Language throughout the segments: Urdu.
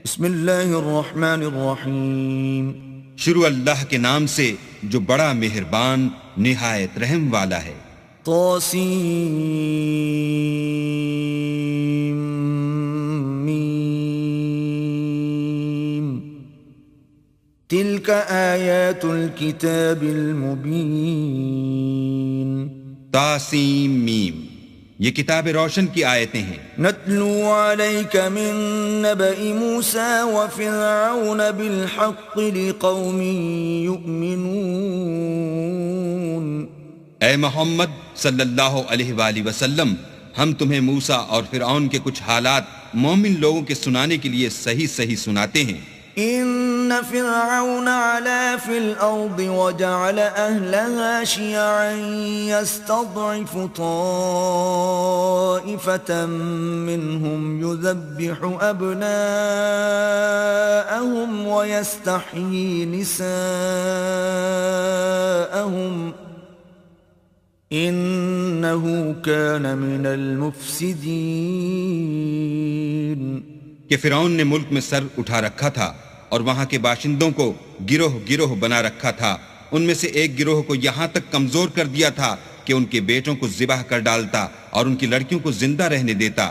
بسم اللہ الرحمن الرحیم. شروع اللہ کے نام سے جو بڑا مہربان نہایت رحم والا ہے. طاسیم تلک آیات الکتاب المبین. تاسیم میم، یہ کتاب روشن کی آیتیں ہیں. نتلو علیک من نبأ موسیٰ وفرعون بالحق لقوم یؤمنون. اے محمد صلی اللہ علیہ وآلہ وسلم، ہم تمہیں موسیٰ اور فرعون کے کچھ حالات مومن لوگوں کے سنانے کے لیے صحیح صحیح سناتے ہیں. ان فرعون علا فی الارض وجعل اہلها شیعا یستضعف طائفة منهم یذبح ابناءهم ویستحیی نساءهم انه کان من المفسدین. کہ فرعون نے ملک میں سر اٹھا رکھا تھا اور وہاں کے باشندوں کو گروہ گروہ بنا رکھا تھا. ان میں سے ایک گروہ کو یہاں تک کمزور کر دیا تھا کہ ان کے بیٹوں کو ذبح کر ڈالتا اور ان کی لڑکیوں کو زندہ رہنے دیتا.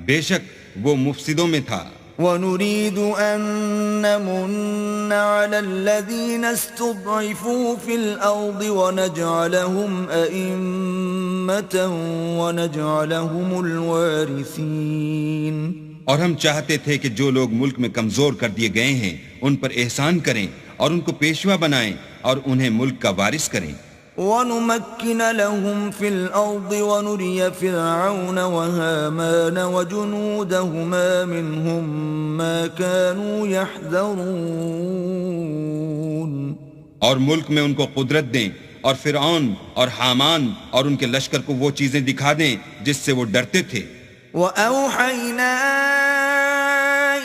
بے شک وہ مفسدوں میں تھا. وَنُرِيدُ أَن نَّمُنَّ عَلَى الَّذِينَ اسْتُضْعِفُوا فِي الْأَرْضِ وَنَجْعَلَهُمْ أَئِمَّةً وَنَجْعَلَهُمُ الْوَارِثِينَ. اور ہم چاہتے تھے کہ جو لوگ ملک میں کمزور کر دیے گئے ہیں ان پر احسان کریں اور ان کو پیشوا بنائیں اور انہیں ملک کا وارث کریں. وَنُمَكِّنَ لَهُمْ فِي الْأَرْضِ وَنُرِيَ فِرْعَوْنَ وَهَامَانَ وَجُنُودَهُمَا مِنْهُمْ مَا كَانُوا يَحْذَرُونَ. اور ملک میں ان کو قدرت دیں اور فرعون اور حامان اور ان کے لشکر کو وہ چیزیں دکھا دیں جس سے وہ ڈرتے تھے. وَأَوْحَيْنَا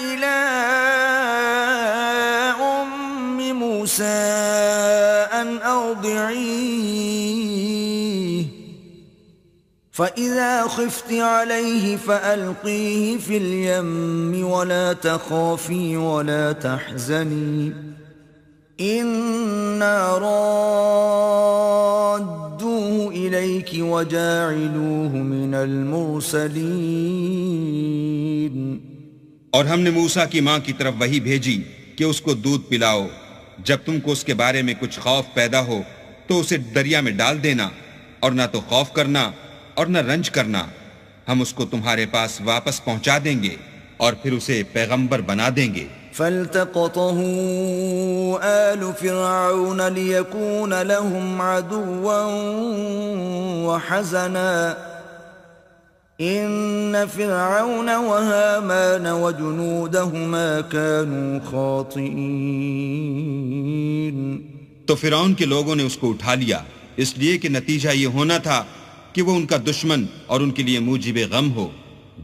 إِلَىٰ أُمِّ مُوسَىٰ أَنْ أَرْضِعِيهِ فَإِذَا خِفْتِ عَلَيْهِ فَأَلْقِيهِ فِي الْيَمِّ وَلَا تَخَافِي وَلَا تَحْزَنِي إِنَّا رَادُّوهُ إِلَيْكِ وَجَاعِلُوهُ مِنَ الْمُرْسَلِينَ. اور ہم نے موسیٰ کی ماں کی طرف وحی بھیجی کہ اس کو دودھ پلاؤ. جب تم کو اس کے بارے میں کچھ خوف پیدا ہو تو اسے دریا میں ڈال دینا، اور نہ تو خوف کرنا اور نہ رنج کرنا. ہم اس کو تمہارے پاس واپس پہنچا دیں گے اور پھر اسے پیغمبر بنا دیں گے. فَالْتَقَطَهُ آلُ فِرْعَوْنَ لِيَكُونَ لَهُمْ عَدُوًّا وَحَزَنًا إِنَّ فِرْعَوْنَ وَهَامَانَ وَجُنُودَهُمَا كَانُوا خَاطِئِينَ. تو فرعون کے لوگوں نے اس کو اٹھا لیا اس لیے کہ نتیجہ یہ ہونا تھا کہ وہ ان کا دشمن اور ان کے لیے موجب غم ہو.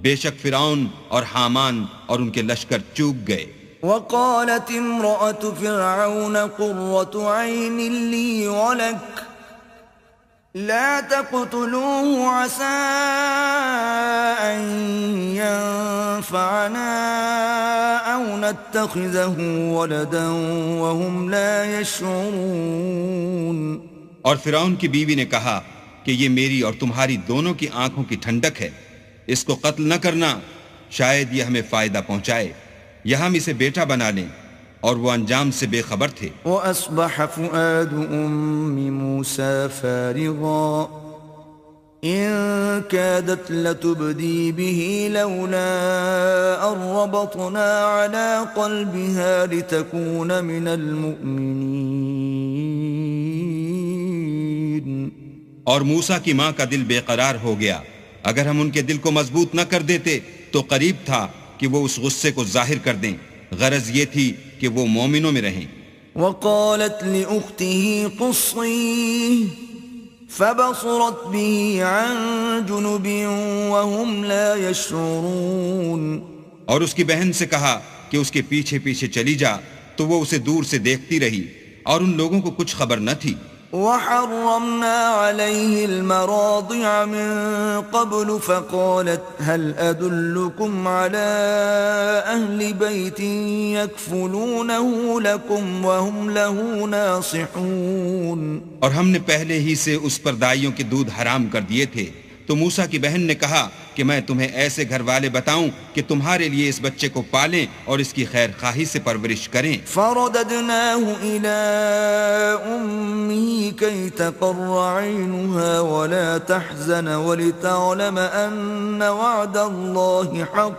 بے شک فرعون اور حامان اور ان کے لشکر چوک گئے. وقالت امرأة فرعون قرة عين لي ولك لا تقتلوه عسى أن ينفعنا أو نتخذه ولدا وهم لا يشعرون. اور فرعون کی بیوی نے کہا کہ یہ میری اور تمہاری دونوں کی آنکھوں کی ٹھنڈک ہے، اس کو قتل نہ کرنا، شاید یہ ہمیں فائدہ پہنچائے یا ہم اسے بیٹا بنا لیں. اور وہ انجام سے بے خبر تھے. وَأَصْبَحَ فُؤَادُ أُمِّ مُوسَىٰ فَارِغًا إِن كَادَتْ لَتُبْدِي بِهِ لَوْلَا أَن رَّبَطْنَا عَلَىٰ قَلْبِهَا لِتَكُونَ مِنَ الْمُؤْمِنِينَ. اور موسیٰ کی ماں کا دل بے قرار ہو گیا. اگر ہم ان کے دل کو مضبوط نہ کر دیتے تو قریب تھا کہ وہ اس غصے کو ظاہر کر دیں. غرض یہ تھی کہ وہ مومنوں میں رہیں. وقالت لأخته قصيه فبصرت به عن جنب وهم لا يشعرون. اور اس کی بہن سے کہا کہ اس کے پیچھے پیچھے چلی جا، تو وہ اسے دور سے دیکھتی رہی اور ان لوگوں کو کچھ خبر نہ تھی. وحرمنا عليه المراضع من قبل فقالت هل أدلكم على أهل بيت يكفلونه لكم وهم له ناصحون. اور ہم نے پہلے ہی سے اس پر دائیوں کے دودھ حرام کر دیے تھے. تو موسیٰ کی بہن نے کہا کہ میں تمہیں ایسے گھر والے بتاؤں کہ تمہارے لیے اس بچے کو پالیں اور اس کی خیر خواہی سے پرورش کریں. فرددناه إلى أمه كي تقر عينها ولا تحزن ولتعلم أن وعد الله حق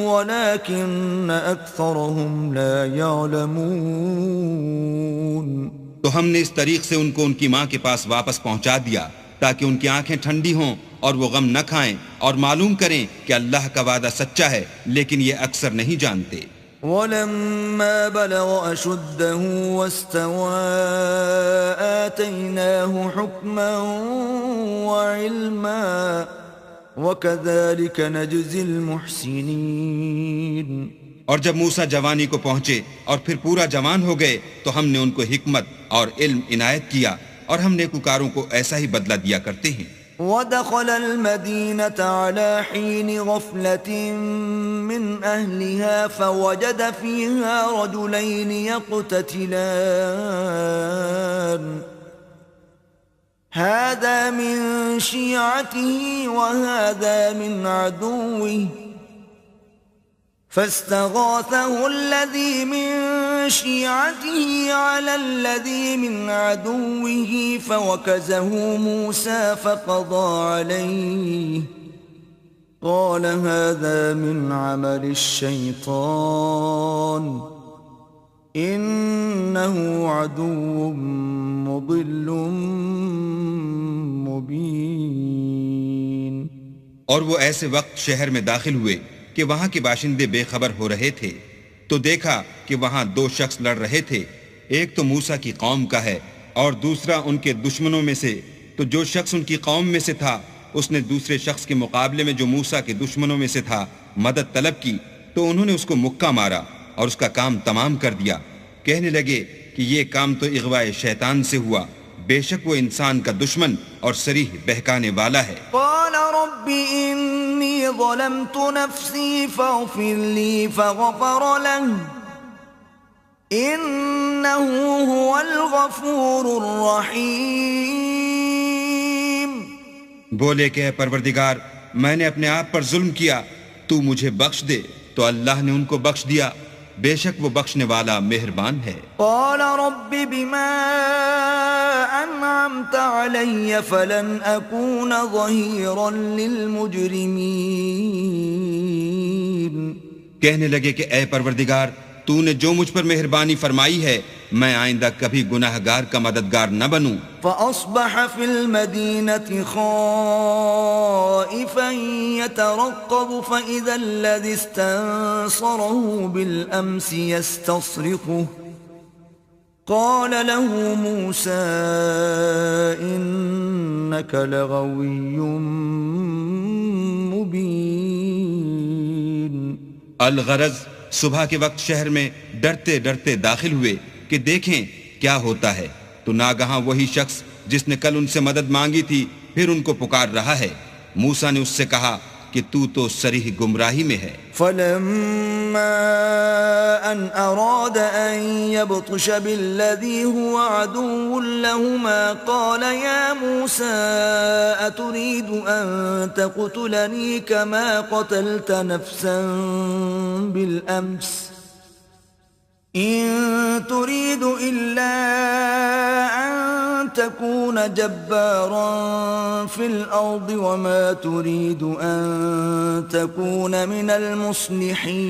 ولكن أكثرهم لا يعلمون. تو ہم نے اس طریق سے ان کو ان کی ماں کے پاس واپس پہنچا دیا تاکہ ان کی آنکھیں ٹھنڈی ہوں اور وہ غم نہ کھائیں اور معلوم کریں کہ اللہ کا وعدہ سچا ہے، لیکن یہ اکثر نہیں جانتے. ولما بلغ أشده واستوى آتيناه حكما وعلما وكذلك نجزي المحسنين. اور جب موسیٰ جوانی کو پہنچے اور پھر پورا جوان ہو گئے تو ہم نے ان کو حکمت اور علم عنایت کیا اور ہم نیکوکاروں کو ایسا ہی بدلہ دیا کرتے ہیں. ودخل المدينة على حين غفلة من أهلها فوجد فيها رجلين يقتتلان هذا من شيعته وهذا من عدوه فاستغاثه الذي من شيعته على الذي من عدوه فوكزه موسى فقضى عليه قال هذا من عمل الشيطان إنه عدو مضل مبين. اور وہ ایسے وقت شہر میں داخل ہوئے کہ وہاں کے باشندے بے خبر ہو رہے تھے تو دیکھا کہ وہاں دو شخص لڑ رہے تھے، ایک تو موسیٰ کی قوم کا ہے اور دوسرا ان کے دشمنوں میں سے. تو جو شخص ان کی قوم میں سے تھا اس نے دوسرے شخص کے مقابلے میں جو موسیٰ کے دشمنوں میں سے تھا مدد طلب کی تو انہوں نے اس کو مکہ مارا اور اس کا کام تمام کر دیا. کہنے لگے کہ یہ کام تو اغوائے شیطان سے ہوا، بے شک وہ انسان کا دشمن اور صریح بہکانے والا ہے. قال رب انی ظلمت نفسی فاغفر لی فغفر له انه هو الغفور الرحیم. بولے کہ اے پروردگار میں نے اپنے آپ پر ظلم کیا، تو مجھے بخش دے. تو اللہ نے ان کو بخش دیا، بے شک وہ بخشنے والا مہربان ہے. قال رب بما انعمت علی فلن اکون ظہیرا للمجرمین. کہنے لگے کہ اے پروردگار تو نے جو مجھ پر مہربانی فرمائی ہے میں آئندہ کبھی گناہگار کا مددگار نہ بنوں. فأصبح في المدينة خائفا يترقب فإذا الذي استنصره بالأمس يستصرخه قال له موسى إنك لغوي مبين. الغرض صبح کے وقت شہر میں ڈرتے ڈرتے داخل ہوئے کہ دیکھیں کیا ہوتا ہے تو ناگہاں وہی شخص جس نے کل ان سے مدد مانگی تھی پھر ان کو پکار رہا ہے. موسیٰ نے اس سے کہا کہ تو صریح گمراہی میں ہے. فلما ان اراد ان يبطش بالذي هو عدو لهما قال يا موسى اتريد ان تقتلني كما قتلت نفسا بالامس إن تريد إلا أن تكون جبارا في الأرض وما تريد أن تكون من المصلحين.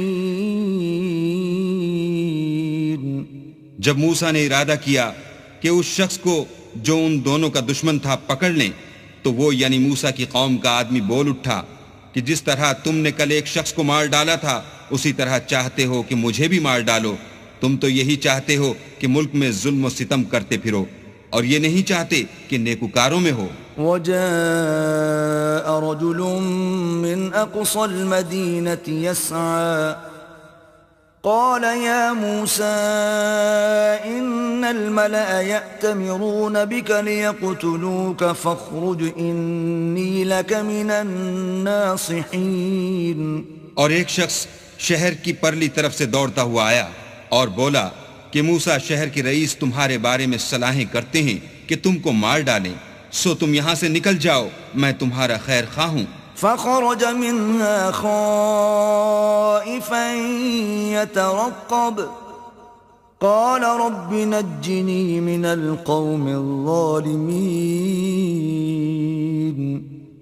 جب موسیٰ نے ارادہ کیا کہ اس شخص کو جو ان دونوں کا دشمن تھا پکڑ لیں تو وہ یعنی موسیٰ کی قوم کا آدمی بول اٹھا کہ جس طرح تم نے کل ایک شخص کو مار ڈالا تھا اسی طرح چاہتے ہو کہ مجھے بھی مار ڈالو. تم تو یہی چاہتے ہو کہ ملک میں ظلم و ستم کرتے پھرو اور یہ نہیں چاہتے کہ نیکوکاروں میں ہو. وجاء رجل من أقصى المدينة يسعى قال يا موسى إن الملأ يأتمرون بك ليقتلوك فاخرج إني لك من الناصحين. اور ایک شخص شہر کی پرلی طرف سے دوڑتا ہوا آیا اور بولا کہ موسیٰ شہر کے رئیس تمہارے بارے میں صلاحیں کرتے ہیں کہ تم کو مار ڈالیں، سو تم یہاں سے نکل جاؤ، میں تمہارا خیر خواہ ہوں. فخرج منها خائفا يترقب قال رب نجني من القوم الظالمين.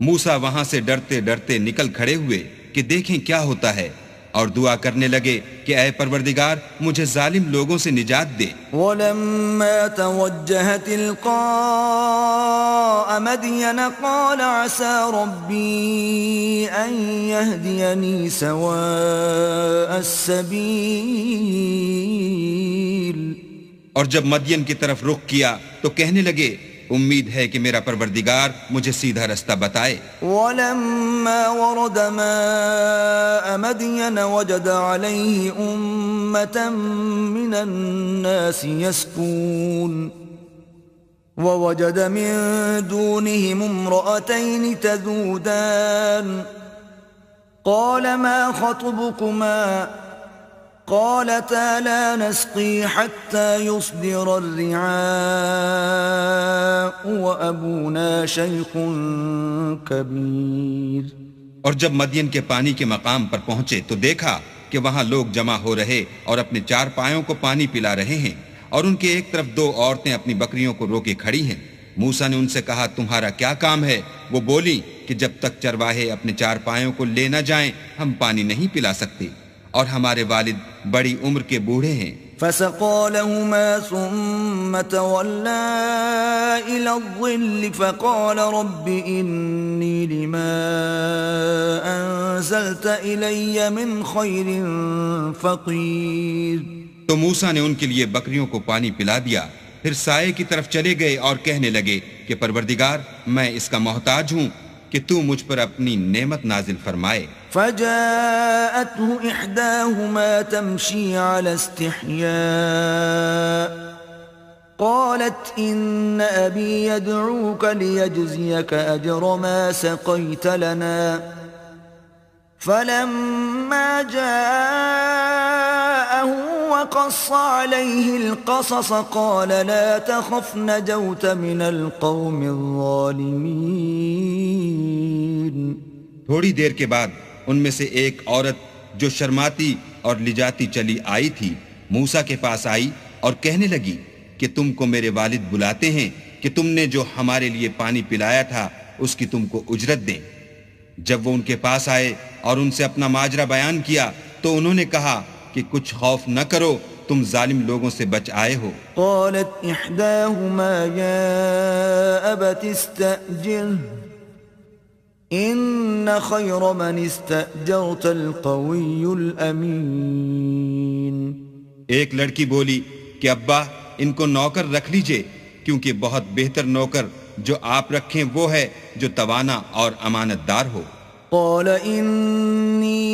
موسیٰ وہاں سے ڈرتے ڈرتے نکل کھڑے ہوئے کہ دیکھیں کیا ہوتا ہے، اور دعا کرنے لگے کہ اے پروردگار مجھے ظالم لوگوں سے نجات دے. وَلَمَّا تَوَجَّهَ تِلْقَاءَ مَدْيَنَ قَالَ عَسَى رَبِّي أَن يَهْدِيَنِي سَوَاءَ السَّبِيلِ. اور جب مدین کی طرف رخ کیا تو کہنے لگے امید ہے کہ میرا پروردگار مجھے سیدھا رستہ بتائے. وَلَمَّا وَرَدَ مَاءَ مَدْيَنَ وَجَدَ عَلَيْهِ أُمَّةً مِّنَ النَّاسِ يَسْقُونَ وَوَجَدَ مِن دُونِهِمُ امْرَأَتَيْنِ تَذُودَانِ قَالَ مَا خَطْبُكُمَا قالتا لا نسقي حتى يصدر الرعاء وأبونا شيخ كبير. اور جب مدین کے پانی کے مقام پر پہنچے تو دیکھا کہ وہاں لوگ جمع ہو رہے اور اپنے چار پایوں کو پانی پلا رہے ہیں، اور ان کے ایک طرف دو عورتیں اپنی بکریوں کو روکے کھڑی ہیں. موسیٰ نے ان سے کہا تمہارا کیا کام ہے؟ وہ بولی کہ جب تک چرواہے اپنے چار پایوں کو لے نہ جائیں ہم پانی نہیں پلا سکتے، اور ہمارے والد بڑی عمر کے بوڑھے ہیں. فسقى لهما ثم تولى إلى الظل فقال رب إني لما أنزلت إلي من خير فقير. تو موسیٰ نے ان کے لیے بکریوں کو پانی پلا دیا، پھر سائے کی طرف چلے گئے اور کہنے لگے کہ پروردگار میں اس کا محتاج ہوں کہ تو مجھ پر اپنی نعمت نازل فرمائے. فجاءته إحداهما تمشي على استحياء قالت إن أبي يدعوك ليجزيك أجر ما سقيت لنا. فلما جاءه وقص عليه القصص قال لا تخف نجوت من القوم الظالمين. تھوڑی دیر کے بعد ان میں سے ایک عورت جو شرماتی اور لجاتی چلی آئی تھی موسیٰ کے پاس آئی اور کہنے لگی کہ تم کو میرے والد بلاتے ہیں کہ تم نے جو ہمارے لیے پانی پلایا تھا اس کی تم کو اجرت دیں. جب وہ ان کے پاس آئے اور ان سے اپنا ماجرا بیان کیا تو انہوں نے کہا کہ کچھ خوف نہ کرو، تم ظالم لوگوں سے بچ آئے ہو. قالت احداهما يا ابت استأجره ان خير من استأجرت القوي الامين. ایک لڑکی بولی کہ ابا ان کو نوکر رکھ لیجئے، کیونکہ بہت بہتر نوکر جو آپ رکھیں وہ ہے جو توانا اور امانت دار ہو. قال إني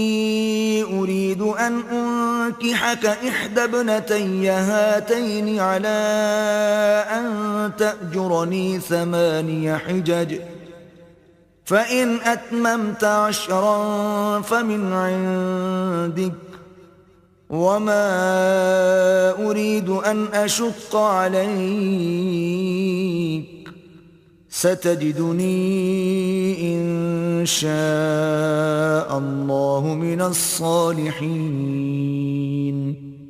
أريد أن أنكحك إحدى ابنتي هاتين على أن تأجرني 8 حجج فإن أتممت 10 فمن عندك وما أريد أن أشق عليك ستجدني إن شاء الله من الصالحين.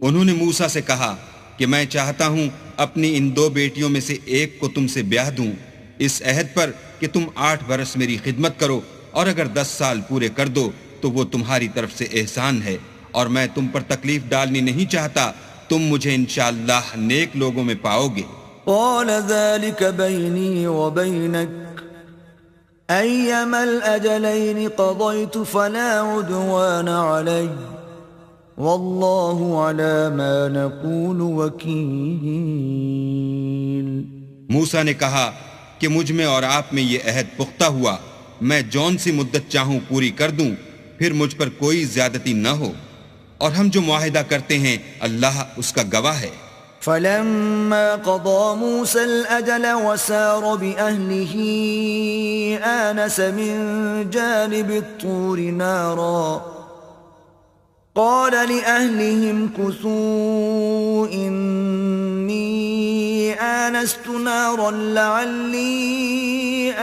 انہوں نے موسیٰ سے کہا کہ میں چاہتا ہوں اپنی ان 2 بیٹیوں میں سے ایک کو تم سے بیاہ دوں اس عہد پر کہ تم 8 برس میری خدمت کرو، اور اگر 10 سال پورے کر دو تو وہ تمہاری طرف سے احسان ہے، اور میں تم پر تکلیف ڈالنی نہیں چاہتا، تم مجھے انشاءاللہ نیک لوگوں میں پاؤ گے. قال ذلك بيني وبينك أيما الأجلين قضيت فلا عدوان علي والله على ما نقول وكيل. موسیٰ نے کہا کہ مجھ میں اور آپ میں یہ عہد پختہ ہوا، میں جون سی مدت چاہوں پوری کر دوں، پھر مجھ پر کوئی زیادتی نہ ہو. اور ہم جو معاہدہ کرتے ہیں اللہ اس کا گواہ ہے۔ فلما قضى موسى الأجل وسار بأهله آنس من جانب الطور نارا قال لأهلهم كثوا إني آنست نارا لعلي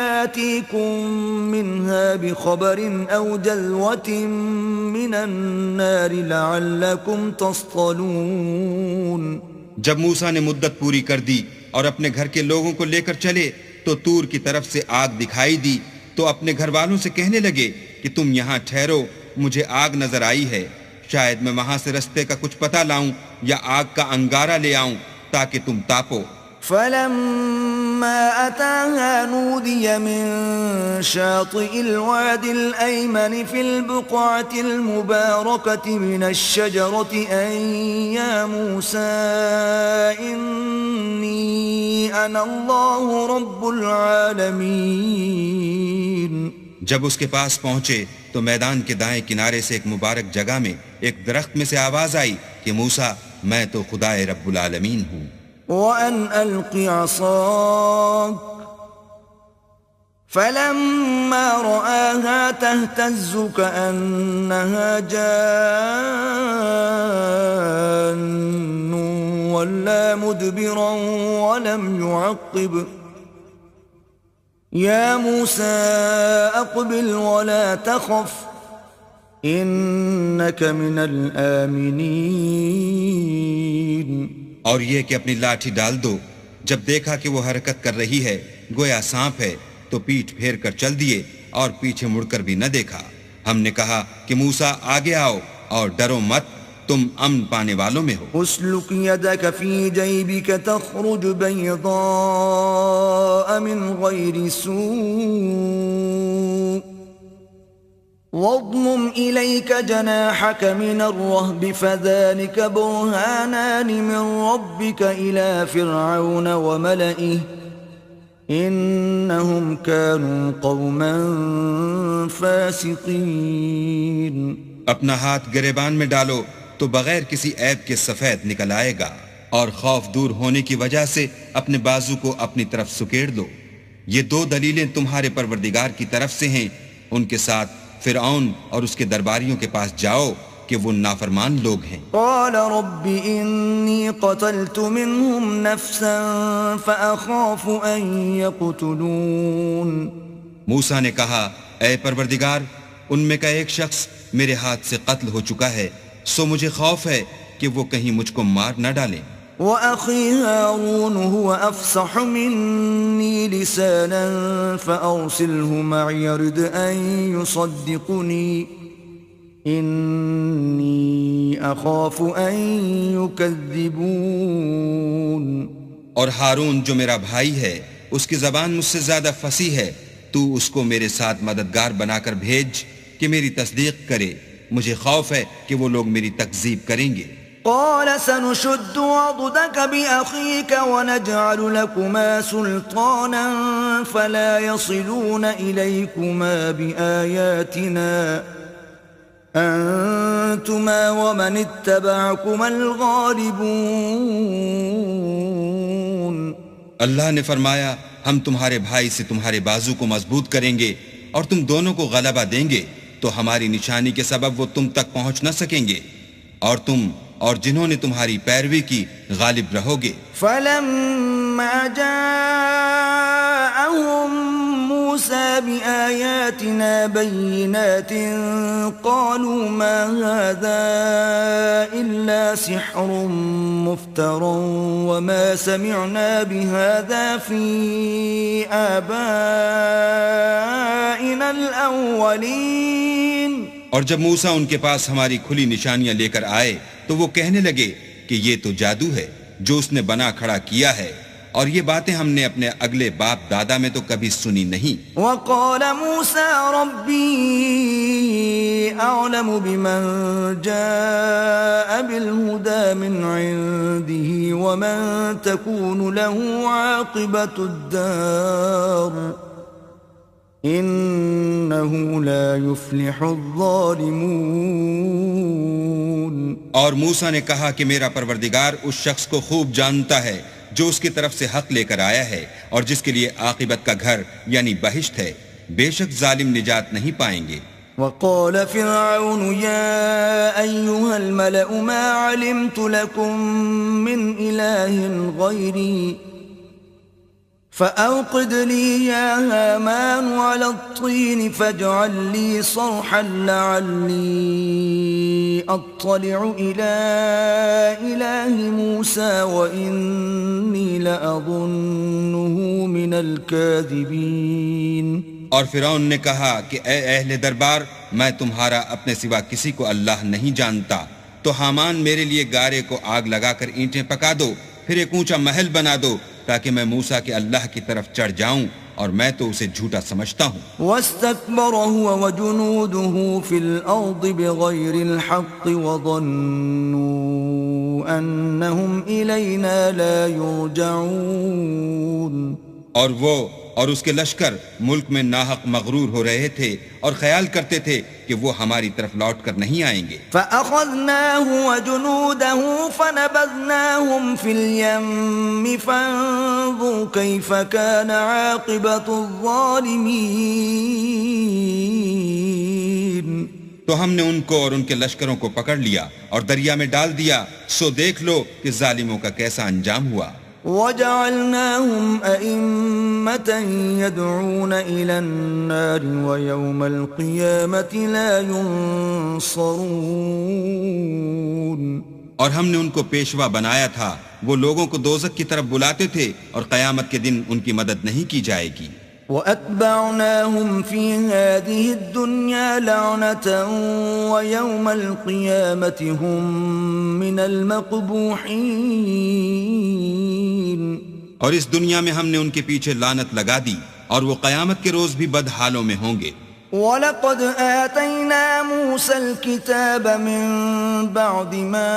آتيكم منها بخبر أو جذوة من النار لعلكم تصطلون۔ جب موسیٰ نے مدت پوری کر دی اور اپنے گھر کے لوگوں کو لے کر چلے تو طور کی طرف سے آگ دکھائی دی، تو اپنے گھر والوں سے کہنے لگے کہ تم یہاں ٹھہرو، مجھے آگ نظر آئی ہے، شاید میں وہاں سے رستے کا کچھ پتہ لاؤں یا آگ کا انگارہ لے آؤں تاکہ تم تاپو۔ فلما أتاها نودي من شاطئ الوادي الأيمن في البقعة المباركة من الشجرة أن يا موسى إني أنا الله رب العالمين۔ جب اس کے پاس پہنچے تو میدان کے دائیں کنارے سے ایک مبارک جگہ میں ایک درخت میں سے آواز آئی کہ موسیٰ میں تو خدائے رب العالمین ہوں۔ وَأَنْ أَلْقِ عَصَاكَ فَلَمَّا رَآهَا تَهْتَزُّ كَأَنَّهَا جَانٌّ وَلَّى مُدْبِرًا وَلَمْ يُعَقِّبْ يَا مُوسَى أَقْبِلْ وَلَا تَخَفْ إِنَّكَ مِنَ الْآمِنِينَ۔ اور یہ کہ اپنی لاٹھی ڈال دو۔ جب دیکھا کہ وہ حرکت کر رہی ہے گویا سانپ ہے تو پیٹھ پھیر کر چل دیے اور پیچھے مڑ کر بھی نہ دیکھا۔ ہم نے کہا کہ موسیٰ آگے آؤ اور ڈرو مت، تم امن پانے والوں میں ہو۔ اسلک یدک فی جیبک تخرج بیضاء من غیر سوء واضمم الیک جناحک من الرہب فذلک برہانان من ربک الی فرعون وملئه انہم كانوا قوما فاسقین۔ اپنا ہاتھ گریبان میں ڈالو تو بغیر کسی عیب کے سفید نکل آئے گا، اور خوف دور ہونے کی وجہ سے اپنے بازو کو اپنی طرف سکیڑ دو۔ یہ دو دلیلیں تمہارے پروردگار کی طرف سے ہیں، ان کے ساتھ فرعون اور اس کے درباریوں کے پاس جاؤ کہ وہ نافرمان لوگ ہیں۔ قال رب انی قتلت منهم نفسا فاخاف ان یقتلون۔ موسیٰ نے کہا اے پروردگار، ان میں کا ایک شخص میرے ہاتھ سے قتل ہو چکا ہے، سو مجھے خوف ہے کہ وہ کہیں مجھ کو مار نہ ڈالیں۔ وَأَخِي هَارُونُ هُوَ أَفْصَحُ مِنِّي لِسَانًا فَأَرْسِلْهُ مَعِيَ رِدْ أَن يُصَدِّقُنِي إِنِّي أَخَافُ أَن يُكَذِّبُونَ۔ اور ہارون جو میرا بھائی ہے اس کی زبان مجھ سے زیادہ فصیح ہے، تو اس کو میرے ساتھ مددگار بنا کر بھیج کہ میری تصدیق کرے، مجھے خوف ہے کہ وہ لوگ میری تکذیب کریں گے۔ قال سنشد عضدك بأخيك ونجعل لكما سلطانا فلا يصلون إليكما بآياتنا أنتما ومن اتبعكما الغالبون۔ اللہ نے فرمایا ہم تمہارے بھائی سے تمہارے بازو کو مضبوط کریں گے اور تم دونوں کو غلبہ دیں گے، تو ہماری نشانی کے سبب وہ تم تک پہنچ نہ سکیں گے، اور تم اور جنہوں نے تمہاری پیروی کی غالب رہو گے۔ فَلَمَّا جَاءَهُم مُوسَى بِآيَاتِنَا بَيِّنَاتٍ قَالُوا مَا هَذَا إِلَّا سِحْرٌ مُفْتَرًى وَمَا سَمِعْنَا بِهَذَا فِي آبَائِنَا الْأَوَّلِينَ۔ اور جب موسیٰ ان کے پاس ہماری کھلی نشانیاں لے کر آئے تو وہ کہنے لگے کہ یہ تو جادو ہے جو اس نے بنا کھڑا کیا ہے، اور یہ باتیں ہم نے اپنے اگلے باپ دادا میں تو کبھی سنی نہیں۔ وَقَالَ مُوسَى رَبِّي أَعْلَمُ بِمَنْ جَاءَ بِالْهُدَى مِنْ عِنْدِهِ وَمَنْ تَكُونُ لَهُ عَاقِبَةُ الدَّارِ إنه لا يفلح الظالمون. اور موسیٰ نے کہا کہ میرا پروردگار اس شخص کو خوب جانتا ہے جو اس کی طرف سے حق لے کر آیا ہے اور جس کے لیے عاقبت کا گھر یعنی بہشت ہے. بے شک ظالم نجات نہیں پائیں گے. وقال فرعون يا أيها الملأ ما علمت لكم من إله غيري فأوقد لي يا هامان على الطين فاجعل لي صرحا لعلي أطلع إلى إله موسى وإني لأظنه من الكاذبين. اور فرعون نے کہا کہ اے اہل دربار، میں تمہارا اپنے سوا کسی کو اللہ نہیں جانتا، تو حامان میرے لیے گارے کو آگ لگا کر اینٹیں پکا دو، پھر ایک اونچا محل بنا دو تاکہ میں موسیٰ کے اللہ کی طرف چڑھ جاؤں، اور میں تو اسے جھوٹا سمجھتا ہوں. واستكبر هو وجنوده في الأرض بغير الحق وظنوا أنهم إلينا لا يرجعون. اور وہ اور اس کے لشکر ملک میں ناحق مغرور ہو رہے تھے اور خیال کرتے تھے کہ وہ ہماری طرف لوٹ کر نہیں آئیں گے. فَأَخَذْنَاهُ وَجُنُودَهُ فَنَبَذْنَاهُمْ فِي الْيَمِّ فَانظُرْ كَيْفَ كَانَ عَاقِبَةُ الظَّالِمِينَ. تو ہم نے ان کو اور ان کے لشکروں کو پکڑ لیا اور دریا میں ڈال دیا، سو دیکھ لو کہ ظالموں کا کیسا انجام ہوا. وَجَعَلْنَاهُمْ أَئِمَّةً يَدْعُونَ إِلَى النَّارِ وَيَوْمَ الْقِيَامَةِ لَا يُنصَرُونَ. اور ہم نے ان کو پیشوا بنایا تھا، وہ لوگوں کو دوزخ کی طرف بلاتے تھے اور قیامت کے دن ان کی مدد نہیں کی جائے گی. وَأَتْبَعْنَاهُمْ فِي هَذِهِ الدُّنْيَا لَعْنَةً وَيَوْمَ الْقِيَامَةِ هُمْ مِنَ الْمَقْبُوحِينَ. اور اس دنیا میں ہم نے ان کے پیچھے لعنت لگا دی اور وہ قیامت کے روز بھی بد حالوں میں ہوں گے. وَلَقَدْ آتَيْنَا مُوسَى الْكِتَابَ مِن بَعْدِ مَا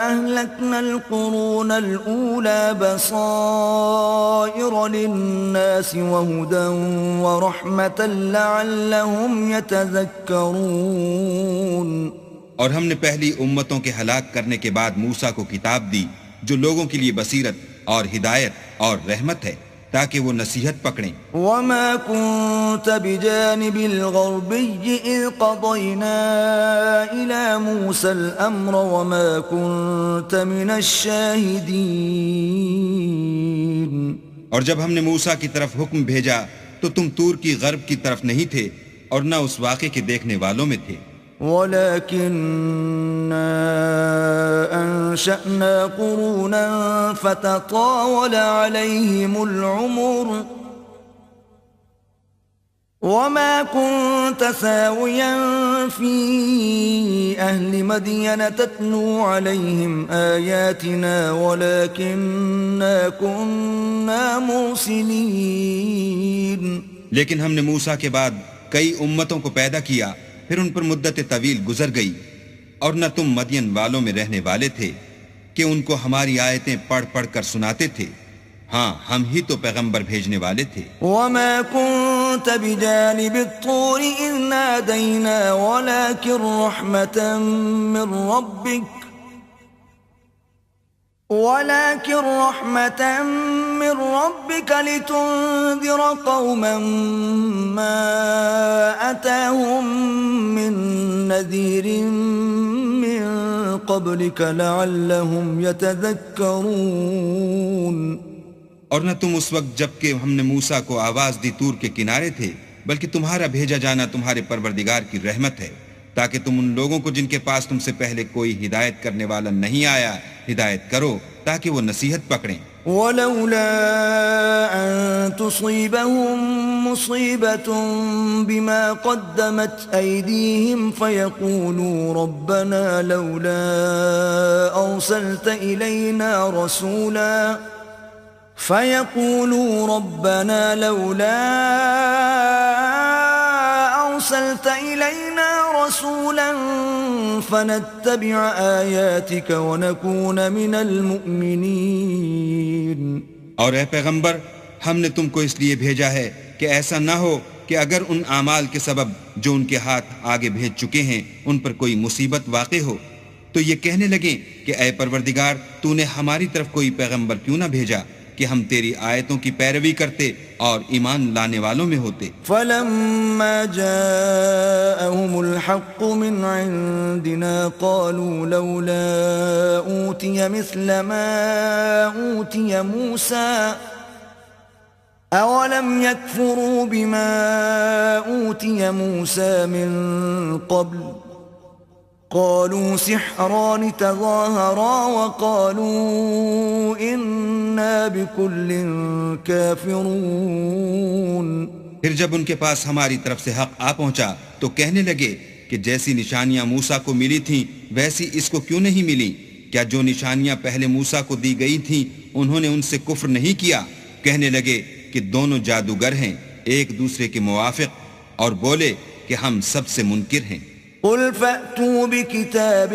أَهْلَكْنَا الْقُرُونَ الْأُولَى بَصَائِرَ لِلنَّاسِ وَهُدًى وَرَحْمَةً لَعَلَّهُمْ يَتَذَكَّرُونَ. اور ہم نے پہلی امتوں کے ہلاک کرنے کے بعد موسیٰ کو کتاب دی جو لوگوں کے لیے بصیرت اور ہدایت اور رحمت ہے تاکہ وہ نصیحت پکڑیں. وَمَا كُنْتَ بِجَانِبِ الْغَرْبِيِّ إِذْ قَضَيْنَا إِلَى مُوسَى الْأَمْرَ وَمَا كُنْتَ مِنَ الشَّاهِدِينَ. اور جب ہم نے موسیٰ کی طرف حکم بھیجا تو تم طور کی غرب کی طرف نہیں تھے اور نہ اس واقعے کے دیکھنے والوں میں تھے. وَلَكِنَّا أَنشَأْنَا قُرُونًا فَتَطَاوَلَ عَلَيْهِمُ الْعُمُرُ وَمَا كُنْتَ ثَاوِيًا فِي أَهْلِ مَدْيَنَ تَتْلُو عَلَيْهِمْ آيَاتِنَا وَلَكِنَّا كُنَّا مُرْسِلِينَ. لیکن ہم نے موسیٰ کے بعد کئی امتوں کو پیدا کیا، پھر ان پر مدت طویل گزر گئی، اور نہ تم مدین والوں میں رہنے والے تھے کہ ان کو ہماری آیتیں پڑھ پڑھ کر سناتے تھے. ہاں ہم ہی تو پیغمبر بھیجنے والے تھے. وَمَا كُنْتَ بِجَانِبِ الطُّورِ إِذْ نَادَيْنَا وَلَكِنْ رَحْمَةً مِّن رَّبِّكَ لِتُنذِرَ قَوْمًا مَّا أَتَاهُم مِّن نَّذِيرٍ مِّن قَبْلِكَ لَعَلَّهُمْ يَتَذَكَّرُونَ. اور نہ تم اس وقت جب کہ ہم نے موسیٰ کو آواز دی طور کے کنارے تھے، بلکہ تمہارا بھیجا جانا تمہارے پروردگار کی رحمت ہے تاکہ تم ان لوگوں کو جن کے پاس تم سے پہلے کوئی ہدایت کرنے والا نہیں آیا ہدایت کرو تاکہ وہ نصیحت پکڑیں. وَلَوْلَا أَن تُصِيبَهُم مُّصِيبَةٌ بِمَا قَدَّمَتْ أَيْدِيهِمْ فَيَقُولُوا رَبَّنَا لَوْلَا أَرْسَلْتَ إِلَيْنَا رَسُولًا فَنَتَّبِعَ آيَاتِكَ وَنَكُونَ مِنَ الْمُؤْمِنِينَ. اور اے پیغمبر، ہم نے تم کو اس لیے بھیجا ہے کہ ایسا نہ ہو کہ اگر ان اعمال کے سبب جو ان کے ہاتھ آگے بھیج چکے ہیں ان پر کوئی مصیبت واقع ہو تو یہ کہنے لگیں کہ اے پروردگار تو نے ہماری طرف کوئی پیغمبر کیوں نہ بھیجا کہ ہم تیری آیتوں کی پیروی کرتے اور ایمان لانے والوں میں ہوتے. فلما جاءهم الحق من عندنا قالوا لولا أوتي مثل ما أوتي موسى أولم يكفروا بما أوتي موسى من قبل قالوا سحران تظاهرا وقالوا إنا بكل كافرون. پھر جب ان کے پاس ہماری طرف سے حق آ پہنچا تو کہنے لگے کہ جیسی نشانیاں موسیٰ کو ملی تھیں ویسی اس کو کیوں نہیں ملی؟ کیا جو نشانیاں پہلے موسیٰ کو دی گئی تھیں انہوں نے ان سے کفر نہیں کیا؟ کہنے لگے کہ دونوں جادوگر ہیں ایک دوسرے کے موافق اور بولے کہ ہم سب سے منکر ہیں. قل فأتوا بكتاب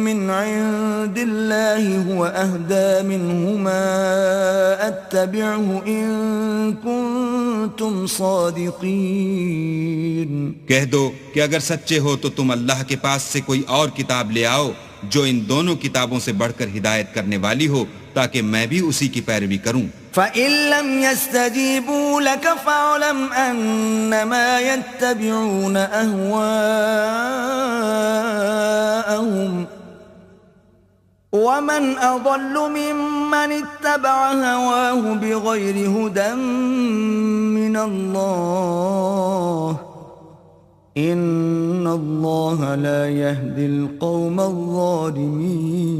من عند الله هو أهدى منهما أتبعه إن كنتم صادقين. کہہ دو کہ اگر سچے ہو تو تم اللہ کے پاس سے کوئی اور کتاب لے آؤ جو ان دونوں کتابوں سے بڑھ کر ہدایت کرنے والی ہو تاکہ میں بھی اسی کی پیروی کروں. فَإِن لَّمْ يَسْتَجِيبُوا لَكَ فَاعْلَمْ أَنَّمَا يَتَّبِعُونَ أَهْوَاءَهُمْ وَمَنْ أَضَلُّ مِمَّنِ اتَّبَعَ هَوَاهُ بِغَيْرِ هُدًى مِّنَ اللَّهِ إِنَّ اللَّهَ لَا يَهْدِي الْقَوْمَ الظَّالِمِينَ.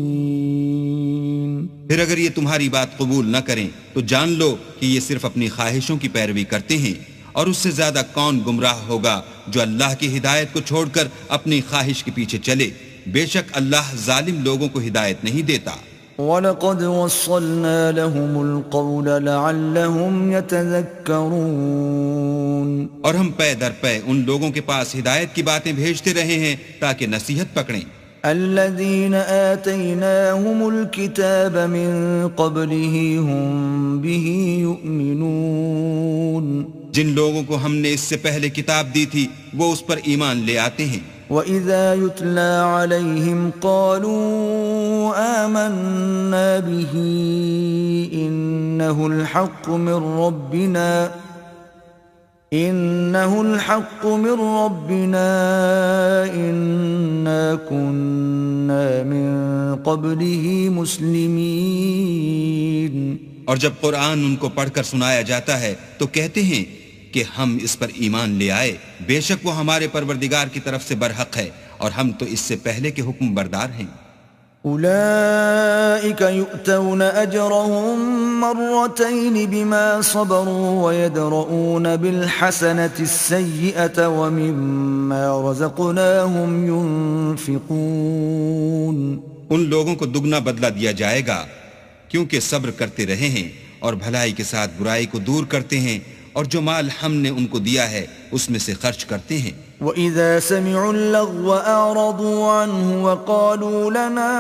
پھر اگر یہ تمہاری بات قبول نہ کریں تو جان لو کہ یہ صرف اپنی خواہشوں کی پیروی کرتے ہیں اور اس سے زیادہ کون گمراہ ہوگا جو اللہ کی ہدایت کو چھوڑ کر اپنی خواہش کے پیچھے چلے. بے شک اللہ ظالم لوگوں کو ہدایت نہیں دیتا. وَلَقَدْ وَصَّلْنَا لَهُمُ الْقَوْلَ لَعَلَّهُمْ يَتَذَكَّرُونَ. اور ہم پے در پے ان لوگوں کے پاس ہدایت کی باتیں بھیجتے رہے ہیں تاکہ نصیحت پکڑیں. الذين آتيناهم الكتاب من قبله هم به يؤمنون. جن لوگوں کو ہم نے اس سے پہلے کتاب دی تھی وہ اس پر ایمان لے آتے ہیں. وَإِذَا يُتْلَى عَلَيْهِمْ قَالُوا آمَنَّا بِهِ إِنَّهُ الْحَقُّ مِنْ رَبِّنَا إِنَّا كُنَّا مِن قَبْلِهِ مُسْلِمِينَ. اور جب قرآن ان کو پڑھ کر سنایا جاتا ہے تو کہتے ہیں کہ ہم اس پر ایمان لے آئے بے شک وہ ہمارے پروردگار کی طرف سے برحق ہے اور ہم تو اس سے پہلے کے حکم بردار ہیں. أولئك يؤتون أجرهم مرتين بما صبروا ويدرؤون بالحسنة السيئة ومما رزقناهم ينفقون. ان لوگوں کو دگنا بدلہ دیا جائے گا کیونکہ صبر کرتے رہے ہیں اور بھلائی کے ساتھ برائی کو دور کرتے ہیں اور جو مال ہم نے ان کو دیا ہے اس میں سے خرچ کرتے ہیں. وَإِذَا سَمِعُوا اللَّغْوَ أَعْرَضُوا عَنْهُ وَقَالُوا لَنَا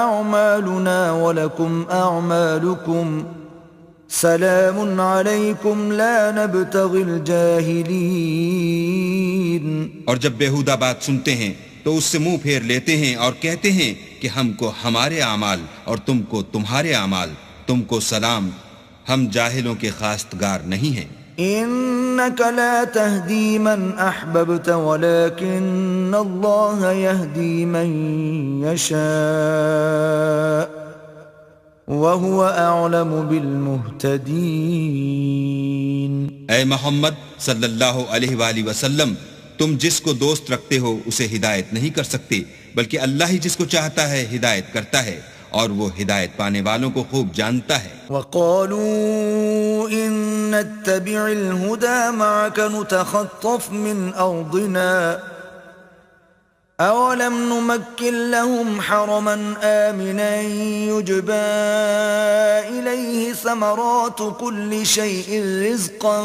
أَعْمَالُنَا وَلَكُمْ أَعْمَالُكُمْ سَلَامٌ عَلَيْكُمْ لَا نَبْتَغِي الْجَاهِلِينَ. اور جب بیہودہ بات سنتے ہیں تو اس سے منہ پھیر لیتے ہیں اور کہتے ہیں کہ ہم کو ہمارے اعمال اور تم کو تمہارے اعمال، تم کو سلام، ہم جاہلوں کے خواستگار نہیں ہیں. إنك لا تهدي من أحببت ولكن الله يهدي من يشاء وهو أعلم بالمهتدين. اے محمد صلی اللہ علیہ وآلہ وسلم، تم جس کو دوست رکھتے ہو اسے ہدایت نہیں کر سکتے بلکہ اللہ ہی جس کو چاہتا ہے ہدایت کرتا ہے اور وہ ہدایت پانے والوں کو خوب جانتا ہے. وقالوا إن نتبع الهدى معك نتخطف من أرضنا أولم نمكن لهم حرما آمنا يجبى إليه ثمرات كل شيء رزقا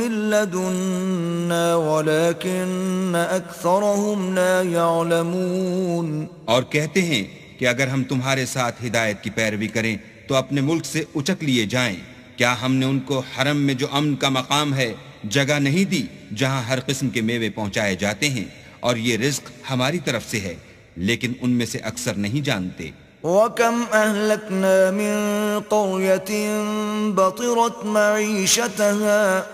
من لدنا ولكن أكثرهم لا يعلمون. اور کہتے ہیں کہ اگر ہم تمہارے ساتھ ہدایت کی پیروی کریں تو اپنے ملک سے اچک لیے جائیں. کیا ہم نے ان کو حرم میں جو امن کا مقام ہے جگہ نہیں دی جہاں ہر قسم کے میوے پہنچائے جاتے ہیں، اور یہ رزق ہماری طرف سے ہے، لیکن ان میں سے اکثر نہیں جانتے۔ وَكَمْ أَهْلَكْنَا مِن قَرْيَةٍ بَطِرَتْ مَعِيشَتَهَا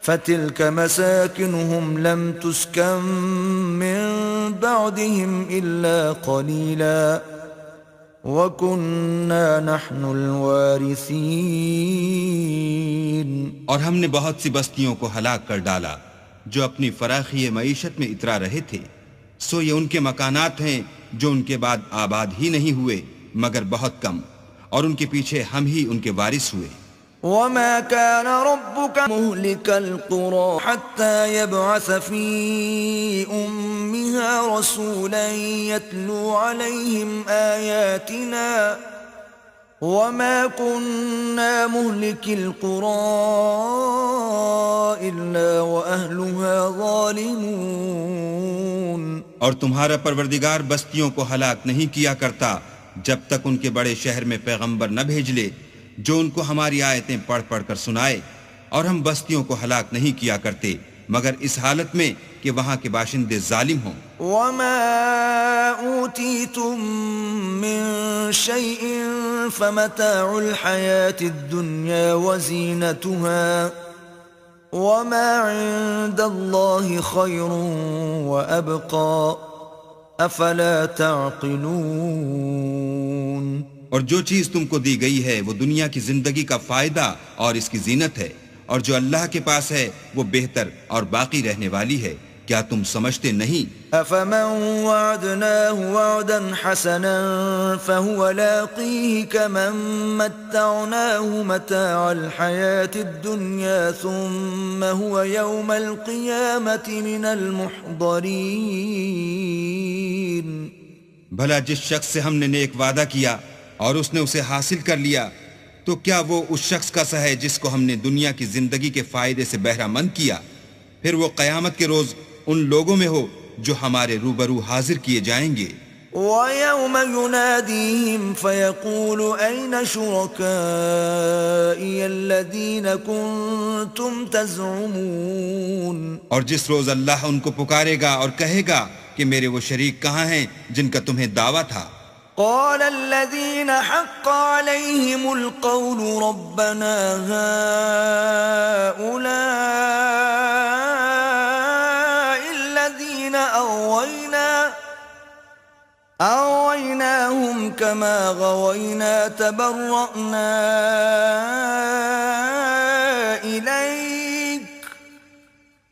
فَتِلْكَ مَسَاكِنُهُمْ لَمْ تُسْكَنْ مِن بَعْدِهِمْ إِلَّا قَلِيلًا وَكُنَّا نَحْنُ الْوَارِثِينَ۔ اور ہم نے بہت سی بستیوں کو ہلاک کر ڈالا جو اپنی فراخی معیشت میں اترا رہے تھے، سو یہ ان کے مکانات ہیں جو ان کے بعد آباد ہی نہیں ہوئے مگر بہت کم، اور ان کے پیچھے ہم ہی ان کے وارث ہوئے۔ وَمَا كَانَ رَبُّكَ مُهْلِكَ الْقُرَى حَتَّى يَبْعَثَ فِي أُمِّهَا رَسُولًا يَتْلُو عَلَيْهِمْ آيَاتِنَا وَمَا كُنَّا مُهْلِكِ الْقُرَى إِلَّا وَأَهْلُهَا ظَالِمُونَ۔ اور تمہارا پروردگار بستیوں کو ہلاک نہیں کیا کرتا جب تک ان کے بڑے شہر میں پیغمبر نہ بھیج لے جو ان کو ہماری آیتیں پڑھ پڑھ کر سنائے، اور ہم بستیوں کو ہلاک نہیں کیا کرتے مگر اس حالت میں کہ وہاں کے باشندے ظالم ہوں۔ وَمَا أُوتِيتُم مِّن شَيْءٍ فَمَتَاعُ الْحَيَاةِ الدُّنْيَا وَزِينَتُهَا وَمَا عِندَ اللَّهِ خَيْرٌ وَأَبْقَى أَفَلَا تَعْقِلُونَ۔ اور جو چیز تم کو دی گئی ہے وہ دنیا کی زندگی کا فائدہ اور اس کی زینت ہے، اور جو اللہ کے پاس ہے وہ بہتر اور باقی رہنے والی ہے، کیا تم سمجھتے نہیں؟ أَفَمَنْ وَعَدْنَاهُ وَعْدًا حَسَنًا فَهُوَ لَاقِيهِ كَمَنْ مَتَّعْنَاهُ مَتَاعَ الْحَيَاةِ الدُّنْيَا ثُمَّ هُوَ يَوْمَ الْقِيَامَةِ مِنَ الْمُحْضَرِينَ۔ بھلا جس شخص سے ہم نے نیک وعدہ کیا اور اس نے اسے حاصل کر لیا، تو کیا وہ اس شخص کا سا ہے جس کو ہم نے دنیا کی زندگی کے فائدے سے بہرہ مند کیا؟ پھر وہ قیامت کے روز ان لوگوں میں ہو جو ہمارے روبرو حاضر کیے جائیں گے۔ وَيَوْمَ يُنَادِيهِمْ فَيَقُولُ أَيْنَ شُرَكَائِيَ الَّذِينَ كُنتُمْ تَزْعُمُونَ۔ اور جس روز اللہ ان کو پکارے گا اور کہے گا کہ میرے وہ شریک کہاں ہیں جن کا تمہیں دعویٰ تھا؟ قال الذين حق عليهم القول ربنا هؤلاء الذين أغويناهم كما غوينا تبرأنا إليك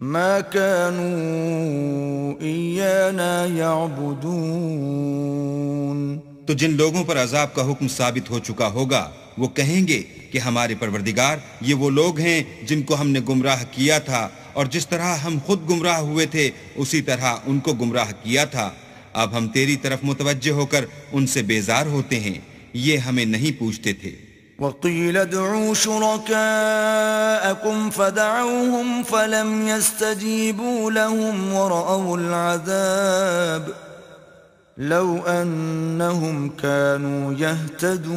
ما كانوا إيانا يعبدون۔ تو جن لوگوں پر عذاب کا حکم ثابت ہو چکا ہوگا وہ کہیں گے کہ ہمارے پروردگار یہ وہ لوگ ہیں جن کو ہم نے گمراہ کیا تھا، اور جس طرح ہم خود گمراہ ہوئے تھے اسی طرح ان کو گمراہ کیا تھا۔ اب ہم تیری طرف متوجہ ہو کر ان سے بیزار ہوتے ہیں، یہ ہمیں نہیں پوچھتے تھے۔ وَقِيلَ ادْعُوا شُرَكَاءَكُمْ فَدَعَوْهُمْ فَلَمْ يَسْتَجِيبُوا لَهُمْ وَرَأَوُا الْعَذَابَ لَوْ أَنَّهُمْ كَانُوا يَهْتَدُونَ۔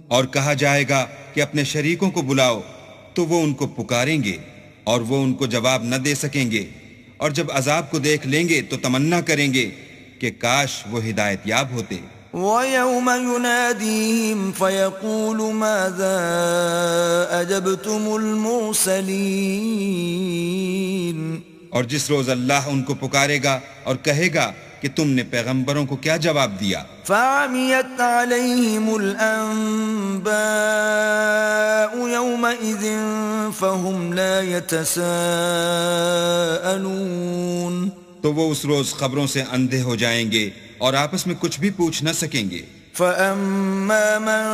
اور کہا جائے گا کہ اپنے شریکوں کو بلاؤ تو وہ ان کو پکاریں گے اور وہ ان کو جواب نہ دے سکیں گے، اور جب عذاب کو دیکھ لیں گے تو تمنا کریں گے کہ کاش وہ ہدایت یاب ہوتے۔ وَيَوْمَ يُنَادِيهِمْ فَيَقُولُ مَاذَا أَجَبْتُمُ الْمُرْسَلِينَ۔ اور جس روز اللہ ان کو پکارے گا اور کہے گا کہ تم نے پیغمبروں کو کیا جواب دیا؟ فَعَمِيَتْ عَلَيْهِمُ الْأَنبَاءُ يَوْمَئِذٍ فَهُمْ لَا يَتَسَاءَلُونَ۔ تو وہ اس روز خبروں سے اندھے ہو جائیں گے اور آپس میں کچھ بھی پوچھ نہ سکیں گے۔ فَأَمَّا مَن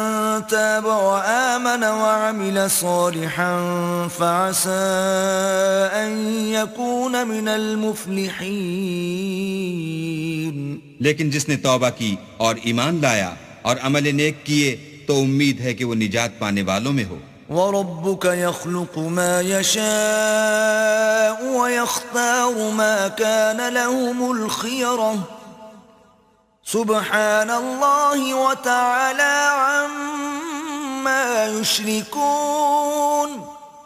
تَابَ وَآمَنَ وَعَمِلَ صَالِحًا فَعَسَىٰ أَن يَكُونَ مِنَ الْمُفْلِحِينَ۔ لیکن جس نے توبہ کی اور ایمان لایا اور عمل نیک کیے تو امید ہے کہ وہ نجات پانے والوں میں ہو۔ وَرَبُّكَ يَخْلُقُ مَا يَشَاءُ وَيَخْتَارُ مَا كَانَ لَهُمُ الْخِيَرَةُ سبحان اللہ وتعالی ما يشركون.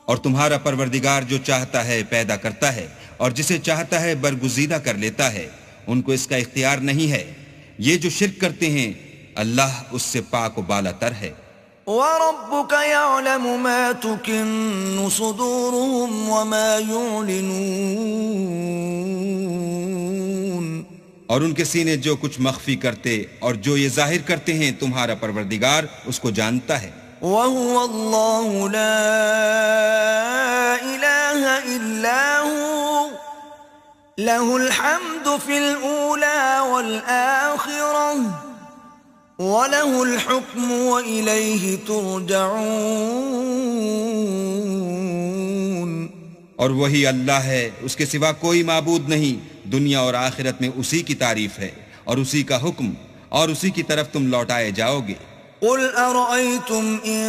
اور تمہارا پروردگار جو چاہتا ہے پیدا کرتا ہے اور جسے چاہتا ہے برگزیدہ کر لیتا ہے، ان کو اس کا اختیار نہیں ہے. یہ جو شرک کرتے ہیں اللہ اس سے پاک و بالا تر ہے. وَرَبُّكَ يَعْلَمُ مَا تُكِنُّ صُدُورُهُمْ وَمَا يُعْلِنُونَ. اور ان کے سینے جو کچھ مخفی کرتے اور جو یہ ظاہر کرتے ہیں تمہارا پروردگار اس کو جانتا ہے. وَهُوَ اللَّهُ لَا إِلَٰهَ إِلَّا هُوَ لَهُ الْحَمْدُ فِي الْأُولَى وَالْآخِرَةِ وَلَهُ الْحُكْمُ وَإِلَيْهِ تُرْجَعُونَ. اور وہی اللہ ہے، اس کے سوا کوئی معبود نہیں. دنیا اور آخرت میں اسی کی تعریف ہے اور اسی کا حکم اور اسی کی طرف تم لوٹائے جاؤ گے. قُلْ أَرَأَيْتُمْ إِن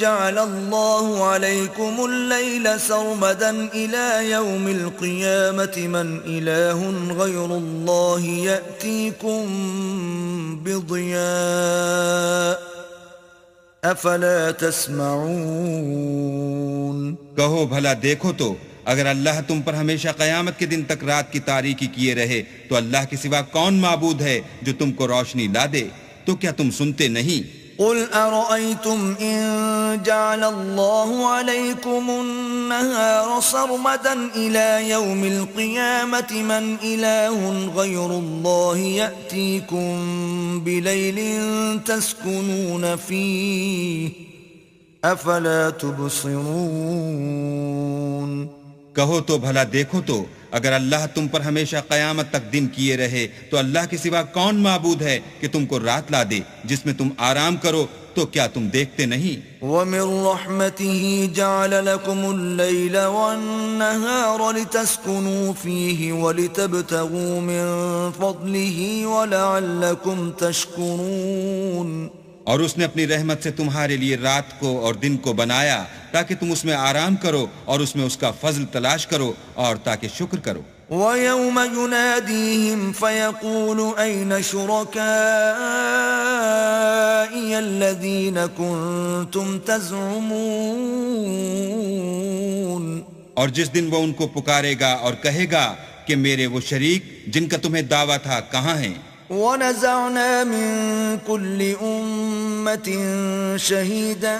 جَعَلَ اللَّهُ عَلَيْكُمُ اللَّيْلَ سَرْمَدًا إِلَى يَوْمِ الْقِيَامَةِ مَنْ إِلَٰهٌ غَيْرُ اللَّهِ يَأْتِيكُمْ بِضِيَاءٍ أَفَلَا تَسْمَعُونَ. کہو بھلا دیکھو تو اگر اللہ تم پر ہمیشہ قیامت کے دن تک رات کی تاریکی کیے رہے تو اللہ کے سوا کون معبود ہے جو تم کو روشنی لا دے؟ تو کیا تم سنتے نہیں؟ قُلْ أَرَأَيْتُمْ إِن جَعَلَ اللَّهُ عَلَيْكُمُ النَّهَارَ سَرْمَدًا إِلَى يَوْمِ الْقِيَامَةِ مَنْ إِلَٰهٌ غَيْرُ اللَّهِ يَأْتِيكُمْ بِلَيْلٍ تَسْكُنُونَ فِيهِ أَفَلَا تُبْصِرُونَ. کہو تو بھلا دیکھو تو اگر اللہ تم پر ہمیشہ قیامت تک دن کیے رہے تو اللہ کے سوا کون معبود ہے کہ تم کو رات لا دے جس میں تم آرام کرو؟ تو کیا تم دیکھتے نہیں؟ وَمِن رَحْمَتِهِ جَعَلَ لَكُمُ اللَّيْلَ وَالنَّهَارَ لِتَسْكُنُوا فِيهِ وَلِتَبْتَغُوا مِن فَضْلِهِ وَلَعَلَّكُمْ تَشْكُرُونَ. اور اس نے اپنی رحمت سے تمہارے لیے رات کو اور دن کو بنایا تاکہ تم اس میں آرام کرو اور اس میں اس کا فضل تلاش کرو اور تاکہ شکر کرو. وَيَوْمَ يُنَادِيهِمْ فَيَقُولُ أَيْنَ شُرَكَائِيَ الَّذِينَ كُنتُمْ تَزْعُمُونَ. اور جس دن وہ ان کو پکارے گا اور کہے گا کہ میرے وہ شریک جن کا تمہیں دعویٰ تھا کہاں ہیں؟ وَنَزَعْنَا مِن كُلِّ أُمَّةٍ شَهِيدًا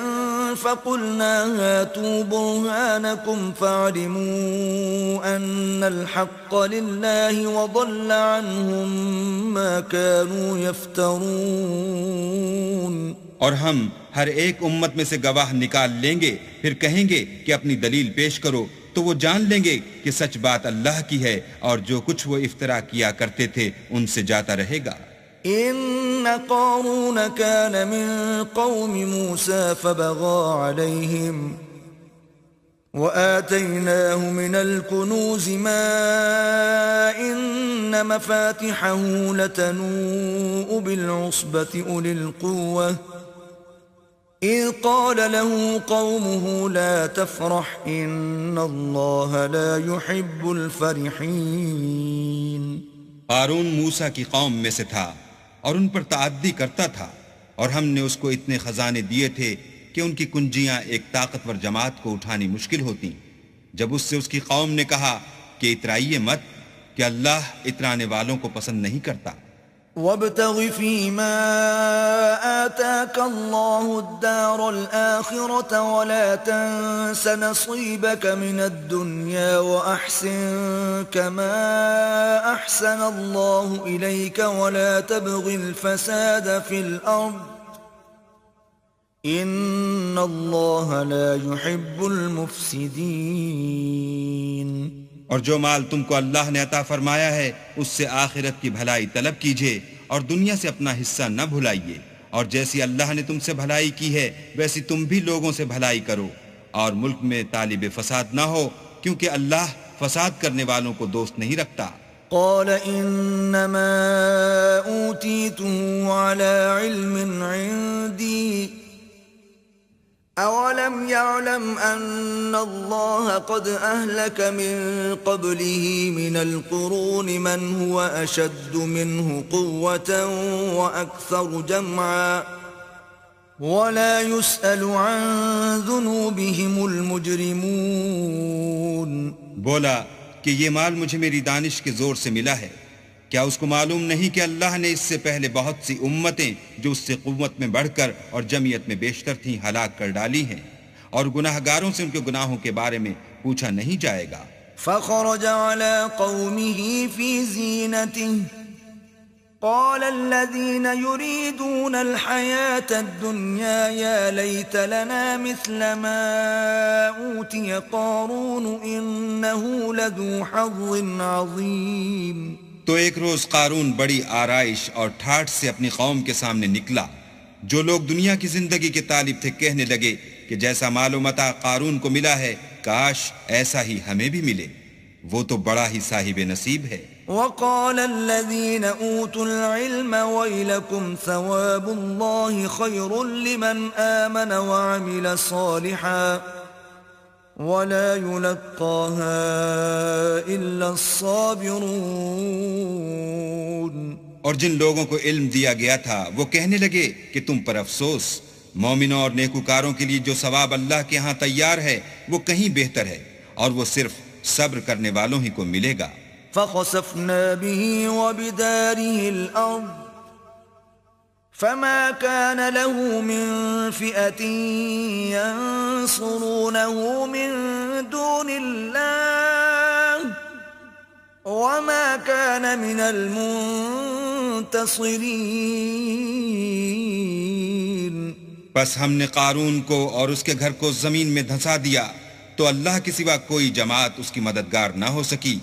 فَقُلْنَا هَاتُوا بُرْهَانَكُمْ فَعَلِمُوا أَنَّ الْحَقَّ لِلَّهِ وَضَلَّ عَنْهُمْ مَا كَانُوا يَفْتَرُونَ. اور ہم ہر ایک امت میں سے گواہ نکال لیں گے، پھر کہیں گے کہ اپنی دلیل پیش کرو، تو وہ جان لیں گے کہ سچ بات اللہ کی ہے اور جو کچھ وہ افترا کیا کرتے تھے ان سے جاتا رہے گا. إن قارون كان من قوم موسى فبغى عليهم وآتيناه من الكنوز ما إن مفاتحه لتنوء بالعصبة أولي القوة إذ قال له قومه لا تفرح إن الله لا يحب الفرحين. قارون موسیٰ کی قوم میں سے تھا اور ان پر تعدی کرتا تھا، اور ہم نے اس کو اتنے خزانے دیے تھے کہ ان کی کنجیاں ایک طاقتور جماعت کو اٹھانی مشکل ہوتی. جب اس سے اس کی قوم نے کہا کہ اترائیے مت کہ اللہ اترانے والوں کو پسند نہیں کرتا. وابتغ فيما آتاك الله الدار الآخرة ولا تنس نصيبك من الدنيا وأحسن كما أحسن الله إليك ولا تبغ الفساد في الأرض إن الله لا يحب المفسدين. اور جو مال تم کو اللہ نے عطا فرمایا ہے اس سے آخرت کی بھلائی طلب کیجئے اور دنیا سے اپنا حصہ نہ بھلائیے، اور جیسی اللہ نے تم سے بھلائی کی ہے ویسی تم بھی لوگوں سے بھلائی کرو، اور ملک میں طالب فساد نہ ہو کیونکہ اللہ فساد کرنے والوں کو دوست نہیں رکھتا. قال انما اوتیته على علم عندي اولم يعلم ان الله قد اهلك من قبله من القرون من هو اشد منه قوة واكثر جمعا. ولا يسأل عن ذنوبهم المجرمون. بولا کہ یہ مال مجھے میری دانش کے زور سے ملا ہے. کیا اس کو معلوم نہیں کہ اللہ نے اس سے پہلے بہت سی امتیں جو اس سے قوت میں بڑھ کر اور جمعیت میں بیشتر تھیں ہلاک کر ڈالی ہیں، اور گناہ گاروں سے ان کے گناہوں کے بارے میں پوچھا نہیں جائے گا. فخرج على قومه في زينته قال الذين يريدون الحياة الدنيا يا ليت لنا مثل ما أوتي قارون إنه لذو حظ عظيم. تو ایک روز قارون بڑی آرائش اور ٹھاٹھ سے اپنی قوم کے سامنے نکلا. جو لوگ دنیا کی زندگی کے طالب تھے کہنے لگے کہ جیسا مال و متاع قارون کو ملا ہے کاش ایسا ہی ہمیں بھی ملے، وہ تو بڑا ہی صاحب نصیب ہے. وقال الذين أوتوا العلم ويلكم ثواب الله خير لمن آمن وعمل صالحا ولا يلقاها إلا الصابرون. اور جن لوگوں کو علم دیا گیا تھا وہ کہنے لگے کہ تم پر افسوس، مومنوں اور نیکوکاروں کے لیے جو ثواب اللہ کے ہاں تیار ہے وہ کہیں بہتر ہے، اور وہ صرف صبر کرنے والوں ہی کو ملے گا. فخسفنا به وبداره الأرض فما كان له من فئة ينصرونه من دون الله وما كان من المنتصرين. بس ہم نے قارون کو اور اس کے گھر کو زمین میں دھنسا دیا تو اللہ کے سوا کوئی جماعت اس کی مددگار نہ ہو سکی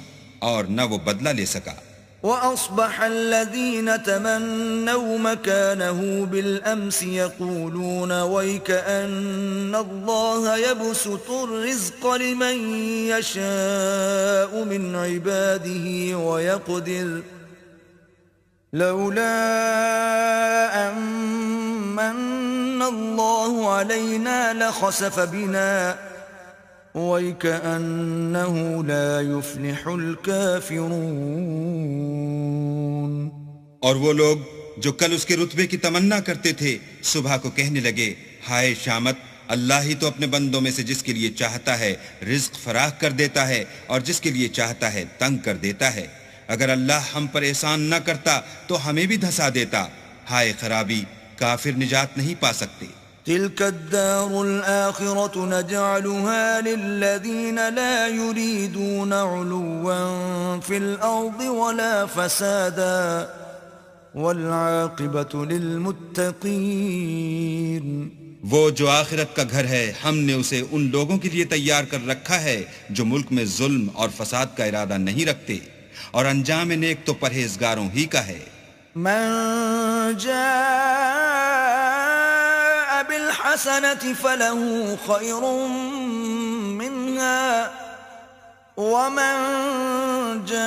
اور نہ وہ بدلہ لے سکا. وأصبح الذين تمنوا مكانه بالأمس يقولون ويكأن الله يبسط الرزق لمن يشاء من عباده ويقدر لولا أمن الله علينا لخسف بنا وَيْكَأَنَّهُ لَا يُفْلِحُ الْكَافِرُونَ. اور وہ لوگ جو کل اس کے رتبے کی تمنا کرتے تھے صبح کو کہنے لگے ہائے شامت، اللہ ہی تو اپنے بندوں میں سے جس کے لیے چاہتا ہے رزق فراخ کر دیتا ہے اور جس کے لیے چاہتا ہے تنگ کر دیتا ہے. اگر اللہ ہم پر احسان نہ کرتا تو ہمیں بھی دھسا دیتا. ہائے خرابی، کافر نجات نہیں پا سکتے. تلك الدار الآخرة نجعلها للذين لا يريدون علوا في الأرض ولا فسادا والعاقبة للمتقين. وہ جو آخرت کا گھر ہے ہم نے اسے ان لوگوں کے لیے تیار کر رکھا ہے جو ملک میں ظلم اور فساد کا ارادہ نہیں رکھتے، اور انجام نیک تو پرہیزگاروں ہی کا ہے. من جاء بالحسنة فله خير منها ومن جاء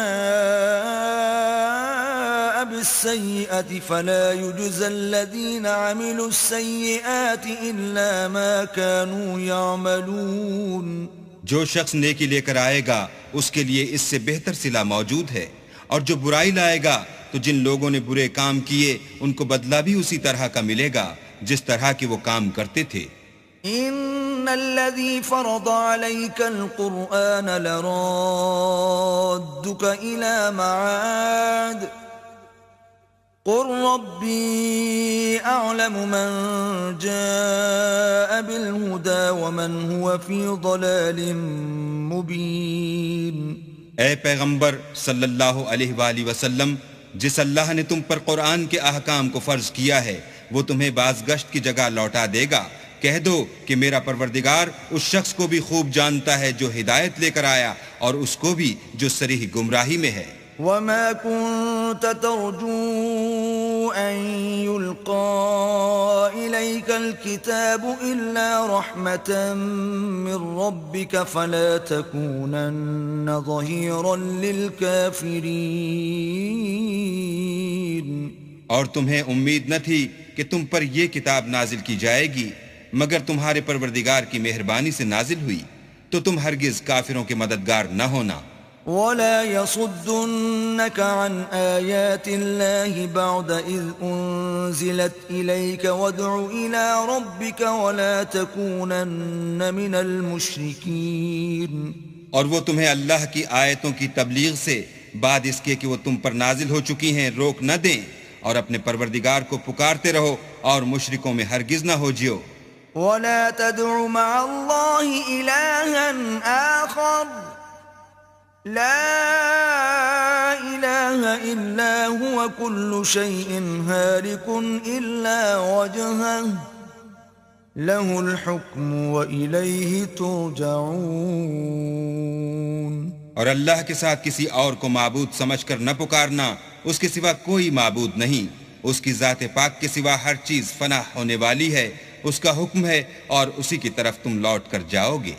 بالسيئة فلا يجزى الذين عملوا السيئات إلا ما كانوا يعملون. جو شخص نیکی لے کر آئے گا اس کے لیے اس سے بہتر صلہ موجود ہے، اور جو برائی لائے گا تو جن لوگوں نے برے کام کیے ان کو بدلہ بھی اسی طرح کا ملے گا جس طرح کے وہ کام کرتے تھے. ان الذي فرض عليك القرآن لرادك الى معاد قل ربي اعلم من جاء بالهدى ومن هو في ضلال مبين. اے پیغمبر صلی اللہ علیہ وآلہ وسلم، جس اللہ نے تم پر قرآن کے احکام کو فرض کیا ہے وہ تمہیں بازگشت کی جگہ لوٹا دے گا. کہہ دو کہ میرا پروردگار اس شخص کو بھی خوب جانتا ہے جو ہدایت لے کر آیا اور اس کو بھی جو صریح گمراہی میں ہے. وما كنت ترجو أن يلقى إليك الكتاب إلا رحمة من ربك فلا تكونن ظهيرا للكافرين. اور تمہیں امید نہ تھی کہ تم پر یہ کتاب نازل کی جائے گی مگر تمہارے پروردگار کی مہربانی سے نازل ہوئی، تو تم ہرگز کافروں کے مددگار نہ ہونا. ولا يصدنك عن آيات الله بعد إذ أنزلت إليك وادع إلى ربك ولا تكونن من المشركين. اور وہ تمہیں اللہ کی آیتوں کی تبلیغ سے بعد اس کے کہ وہ تم پر نازل ہو چکی ہیں روک نہ دیں، اور اپنے پروردگار کو پکارتے رہو اور مشرکوں میں ہرگز نہ ہو جیو. ولا تدع مع الله إلها آخر لا إله إلا هو كل شيء هالك إلا وجهه له الحكم وإليه ترجعون. اور اللہ کے ساتھ کسی اور کو معبود سمجھ کر نہ پکارنا، اس کے سوا کوئی معبود نہیں، اس کی ذات پاک کے سوا ہر چیز فنا ہونے والی ہے، اس کا حکم ہے اور اسی کی طرف تم لوٹ کر جاؤ گے.